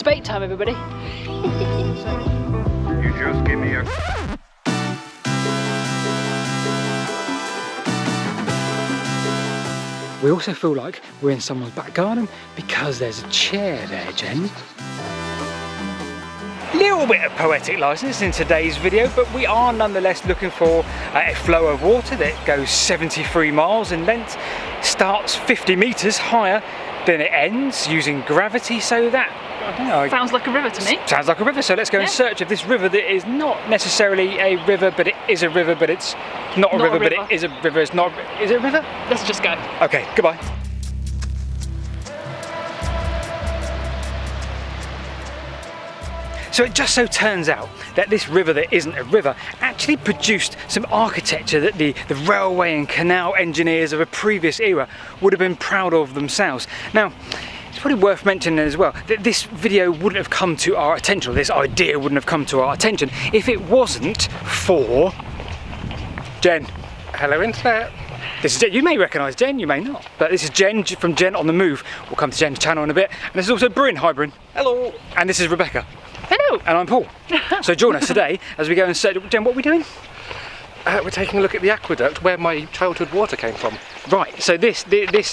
debate time, everybody. You just give me a... We also feel like we're in someone's back garden because there's a chair there, Jen. Little bit of poetic license in today's video, but we are nonetheless looking for a flow of water that goes 73 miles in length, starts 50 meters higher than it ends using gravity, so that, I don't know. Sounds like a river to me. Sounds like a river, so let's go in search of this river that is not necessarily a river, but it is a river, but it's not a river, but it is a river, it's not, is it a river? Let's just go. Okay, goodbye. So it just so turns out that this river that isn't a river actually produced some architecture that the railway and canal engineers of a previous era would have been proud of themselves. Now, it's probably worth mentioning as well that this video wouldn't have come to our attention, or this idea wouldn't have come to our attention, if it wasn't for Jen. Hello, internet. This is Jen. You may recognise Jen, you may not, but this is Jen from Jen on the Move. We'll come to Jen's channel in a bit. And this is also Bryn. Hi, Bryn. Hello. And this is Rebecca. Hello. And I'm Paul. So join us today as we go and search. Jen, what are we doing? We're taking a look at the aqueduct where my childhood water came from. Right, so this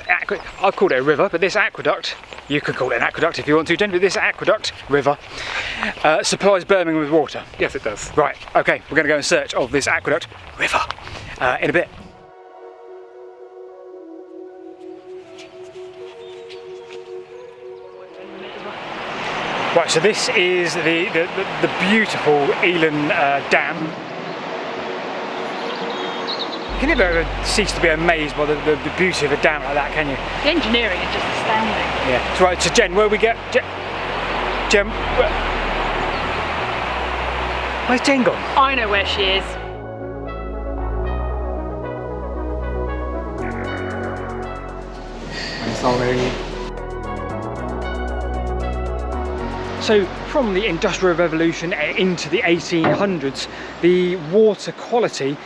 aqueduct, I've called it a river, but this aqueduct, you could call it an aqueduct if you want to, Jen, but this aqueduct, river, supplies Birmingham with water. Yes, it does. Right, okay, we're going to go in search of this aqueduct, river, in a bit. Right, so this is the beautiful Elan Dam. You can never ever cease to be amazed by the beauty of a dam like that, can you? The engineering is just astounding. Yeah. So right, so Jen, where we get? Jen, where's Jen gone? I know where she is. I'm sorry. So from the Industrial Revolution into the 1800s, the water quality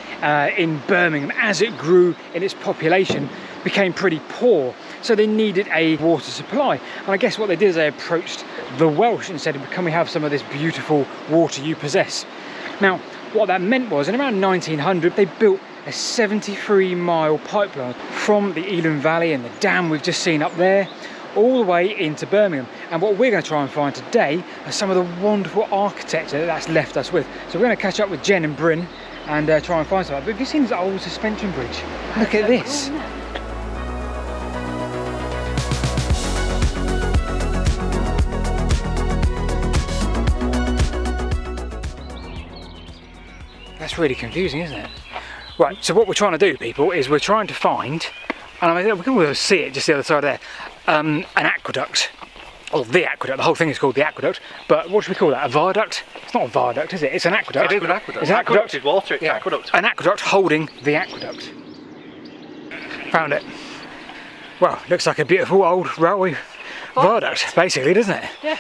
in Birmingham, as it grew in its population, became pretty poor. So they needed a water supply. And I guess what they did is they approached the Welsh and said, can we have some of this beautiful water you possess? Now, what that meant was, in around 1900, they built a 73-mile pipeline from the Elan Valley and the dam we've just seen up there, all the way into Birmingham. And what we're going to try and find today are some of the wonderful architecture that's left us with. So we're going to catch up with Jen and Bryn and try and find something. But have you seen this old suspension bridge? Look at this. That's really confusing, isn't it? Right, so what we're trying to do, people, is we're trying to find, and I mean, we can almost see it just the other side there, an aqueduct. Or the aqueduct, the whole thing is called the aqueduct, but what should we call that? A viaduct? It's not a viaduct, is it? It's an aqueduct. It is an aqueduct. It's an aqueduct. It's water, it's aqueduct. An aqueduct holding the aqueduct. Found it. Well, looks like a beautiful old railway viaduct, basically, doesn't it? Yeah.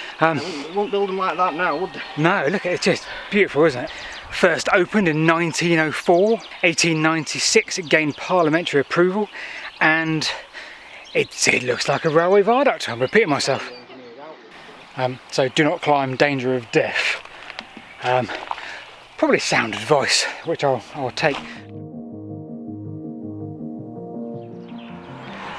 We won't build them like that now, would they? No, look, it's just beautiful, isn't it? First opened in 1904, 1896 it gained parliamentary approval, and it looks like a railway viaduct. I'm repeating myself. So do not climb, danger of death. Probably sound advice, which I'll take.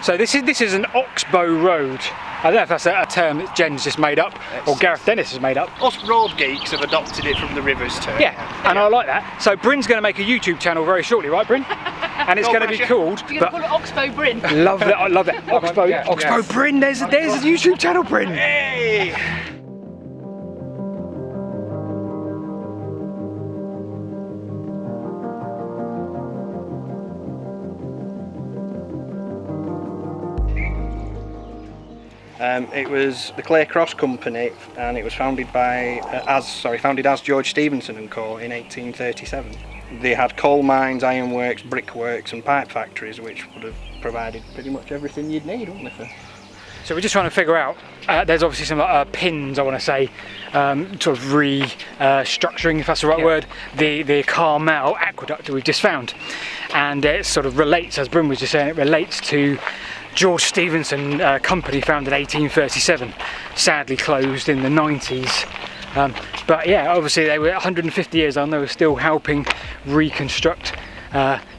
So this is an oxbow road. I don't know if that's a term that Jen's just made up, or Gareth Dennis has made up. Us road geeks have adopted it from the rivers term. Yeah, and I like that. So Bryn's going to make a YouTube channel very shortly, right, Bryn? And it's going to be called... You're going to call it Oxbow Bryn. Love that, I love that. Oxbow Bryn, there's a YouTube channel, Bryn. Hey! It was the Clay Cross Company, and it was founded as George Stephenson and Co. in 1837. They had coal mines, ironworks, brickworks, and pipe factories, which would have provided pretty much everything you'd need, wouldn't they? So we're just trying to figure out. There's obviously some pins, I want to say, sort of restructuring, if that's the right word, the Carmel aqueduct that we've just found, and it sort of relates, as Bryn was just saying, it relates to George Stephenson company founded in 1837, sadly closed in the 90s. But yeah, obviously they were 150 years on, they were still helping reconstruct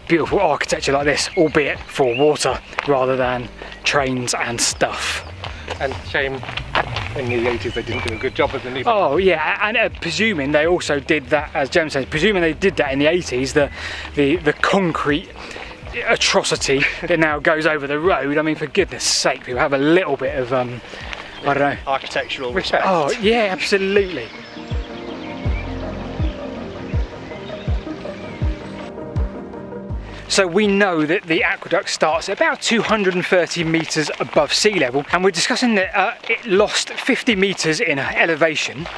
beautiful architecture like this, albeit for water rather than trains and stuff. And shame in the 80s they didn't do a good job with the new. Oh yeah, and presuming they also did that, as Jem says, presuming they did that in the 80s, the concrete atrocity that now goes over the road. I mean, for goodness sake, people have a little bit of I don't know, architectural respect. Oh yeah, absolutely. So we know that the aqueduct starts at about 230 metres above sea level, and we're discussing that it lost 50 metres in elevation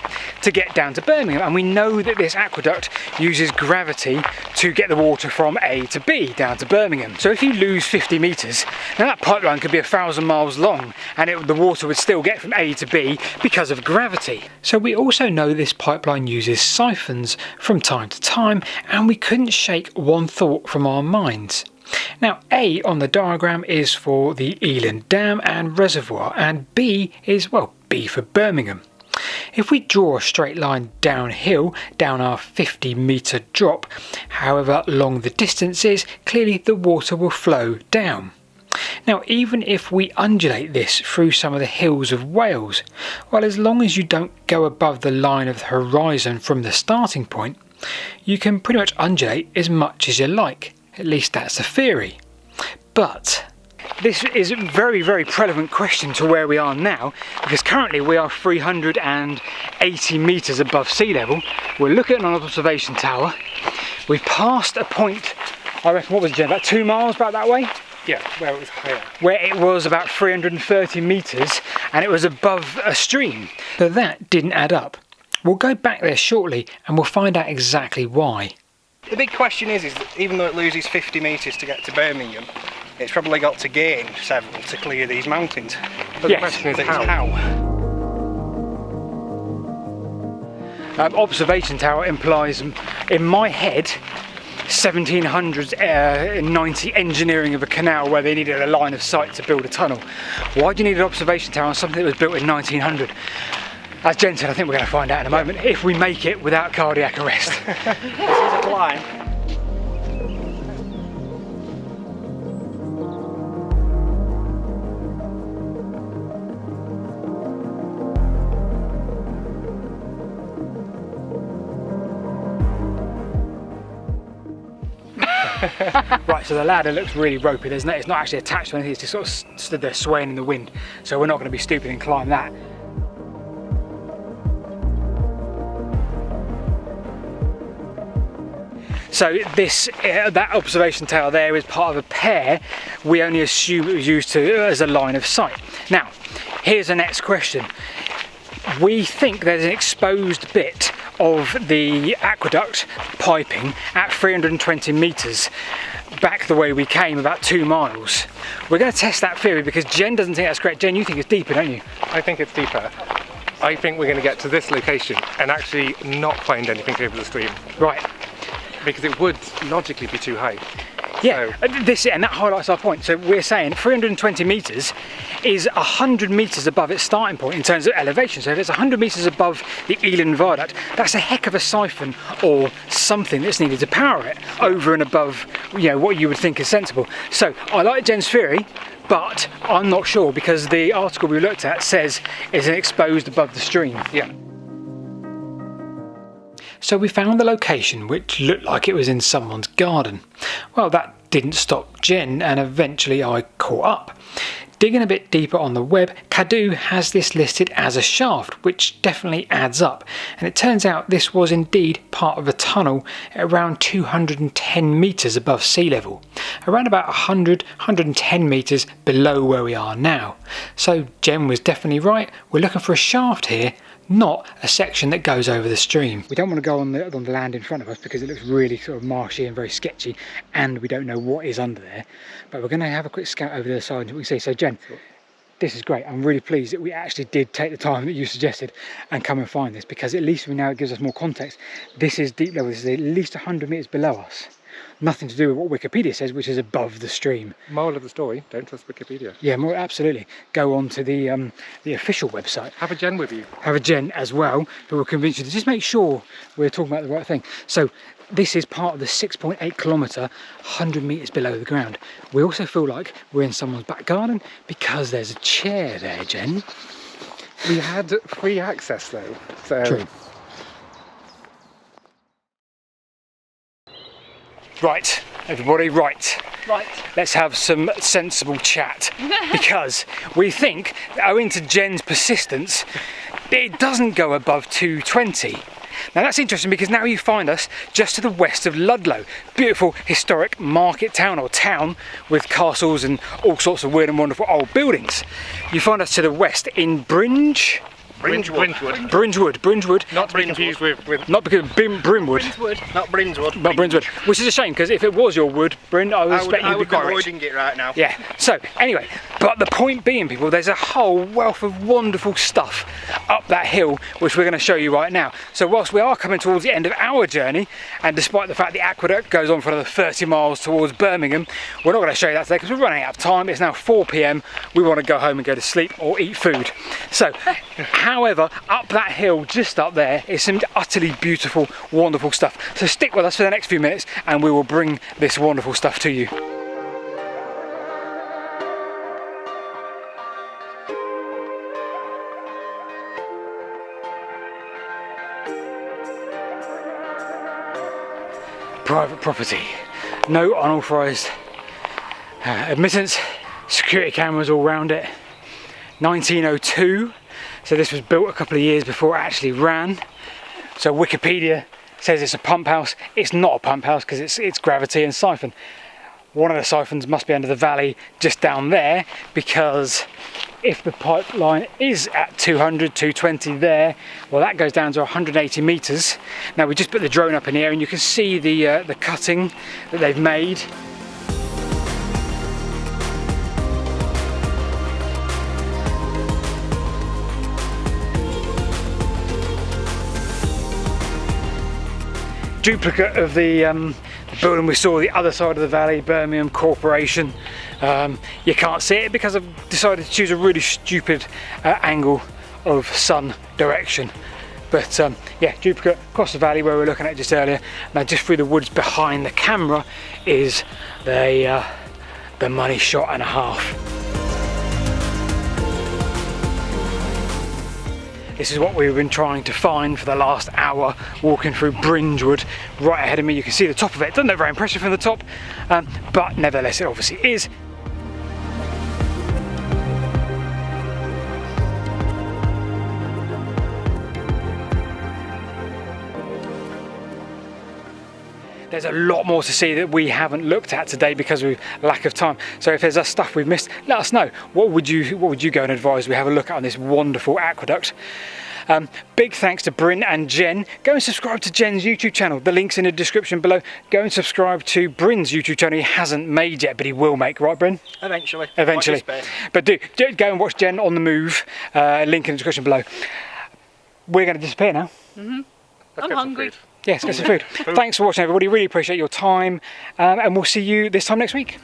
to get down to Birmingham, and we know that this aqueduct uses gravity to get the water from A to B down to Birmingham. So if you lose 50 metres, now that pipeline could be 1,000 miles long, and the water would still get from A to B because of gravity. So we also know this pipeline uses siphons from time to time, and we couldn't shake one thought from our minds. Now A on the diagram is for the Elan Dam and Reservoir, and B is, well, B for Birmingham. If we draw a straight line downhill down our 50-metre drop, however long the distance is, clearly the water will flow down. Now even if we undulate this through some of the hills of Wales, well, as long as you don't go above the line of the horizon from the starting point, you can pretty much undulate as much as you like. At least that's the theory. But this is a very, very relevant question to where we are now, because currently we are 380 metres above sea level. We're looking at an observation tower. We've passed a point, I reckon, what was it, Jen, about 2 miles about that way? Yeah, where it was higher. Where it was about 330 metres and it was above a stream. But that didn't add up. We'll go back there shortly and we'll find out exactly why. The big question is that even though it loses 50 metres to get to Birmingham, it's probably got to gain several to clear these mountains. But yes, the question is But it's how. Observation tower implies, in my head, 1790 engineering of a canal where they needed a line of sight to build a tunnel. Why do you need an observation tower on something that was built in 1900? As Jen said, I think we're going to find out in a moment, if we make it without cardiac arrest. This is a climb. Right, so the ladder looks really ropey, isn't it? It's not actually attached to anything, it's just sort of stood there swaying in the wind. So we're not going to be stupid and climb that. So this, that observation tower there is part of a pair. We only assume it was used as a line of sight. Now, here's the next question. We think there's an exposed bit of the aqueduct piping at 320 metres back the way we came, about 2 miles. We're going to test that theory because Jen doesn't think that's correct. Jen, you think it's deeper, don't you? I think it's deeper. I think we're going to get to this location and actually not find anything over the stream. Right. Because it would logically be too high. Yeah, So, and that highlights our point. So we're saying 320 metres is 100 metres above its starting point in terms of elevation. So if it's 100 metres above the Elan Viaduct, that's a heck of a siphon or something that's needed to power it over and above, you know, what you would think is sensible. So I like Jen's theory, but I'm not sure because the article we looked at says it's exposed above the stream. yeah. So we found the location, which looked like it was in someone's garden. Well, that didn't stop Jen, and eventually I caught up. Digging a bit deeper on the web, Cadoo has this listed as a shaft, which definitely adds up. And it turns out this was indeed part of a tunnel at around 210 metres above sea level, around about 110 metres below where we are now. So Jen was definitely right. We're looking for a shaft here, not a section that goes over the stream. We don't want to go on the land in front of us because it looks really sort of marshy and very sketchy, and we don't know what is under there. But we're going to have a quick scout over the other side and we see. So Jen, this is great. I'm really pleased that we actually did take the time that you suggested and come and find this, because at least we now, it gives us more context. This is deep level. This is at least 100 metres below us. nothing to do with what Wikipedia says, which is above the stream. Moral of the story, don't trust Wikipedia. Yeah, more absolutely. Go on to the official website. Have a Jen with you. Have a Jen as well, who will convince you to just make sure we're talking about the right thing. So this is part of the 6.8 kilometre, 100 metres below the ground. We also feel like we're in someone's back garden because there's a chair there, Jen. We had free access though, so... True. Right, everybody, right. Right. Let's have some sensible chat because we think, owing to Jen's persistence, it doesn't go above 220. Now that's interesting because now you find us just to the west of Ludlow, beautiful historic market town or town with castles and all sorts of weird and wonderful old buildings. You find us to the west in Brynwood. Not to be confused with... Not because Brynwood. Not Brinswood. Not Brynwood, which is a shame because if it was your wood, Bryn, I would expect you to be be quite rich. avoiding it right now. Yeah, so anyway, but the point being, people, there's a whole wealth of wonderful stuff up that hill which we're going to show you right now. So whilst we are coming towards the end of our journey, and despite the fact the aqueduct goes on for another 30 miles towards Birmingham, we're not going to show you that today because we're running out of time. It's now 4 PM. We want to go home and go to sleep or eat food. So however, up that hill just up there is some utterly beautiful, wonderful stuff. So stick with us for the next few minutes and we will bring this wonderful stuff to you. Private property, no unauthorised admittance, security cameras all round it. 1902, so this was built a couple of years before it actually ran. So Wikipedia says it's a pump house. It's not a pump house because it's gravity and siphon. One of the siphons must be under the valley just down there, because if the pipeline is at 200, 220 there, well that goes down to 180 metres. Now we just put the drone up in the air and you can see the cutting that they've made. Duplicate of the building we saw the other side of the valley, Birmingham Corporation. You can't see it because I've decided to choose a really stupid angle of sun direction. But yeah, duplicate across the valley where we were looking at just earlier. Now just through the woods behind the camera is the money shot and a half. This is what we've been trying to find for the last hour, walking through Brynwood. Right ahead of me, you can see the top of it. Doesn't look very impressive from the top, but nevertheless it obviously is. There's a lot more to see that we haven't looked at today because of lack of time. So if there's stuff we've missed, let us know. What would you go and advise we have a look at on this wonderful aqueduct? Big thanks to Bryn and Jen. Go and subscribe to Jen's YouTube channel. The link's in the description below. Go and subscribe to Bryn's YouTube channel. He hasn't made yet, but he will make, right, Bryn? Eventually. Eventually. But do go and watch Jen on the move. Link in the description below. We're going to disappear now. I'm hungry. Yes, get some food. Thanks for watching, everybody. Really appreciate your time, and we'll see you this time next week.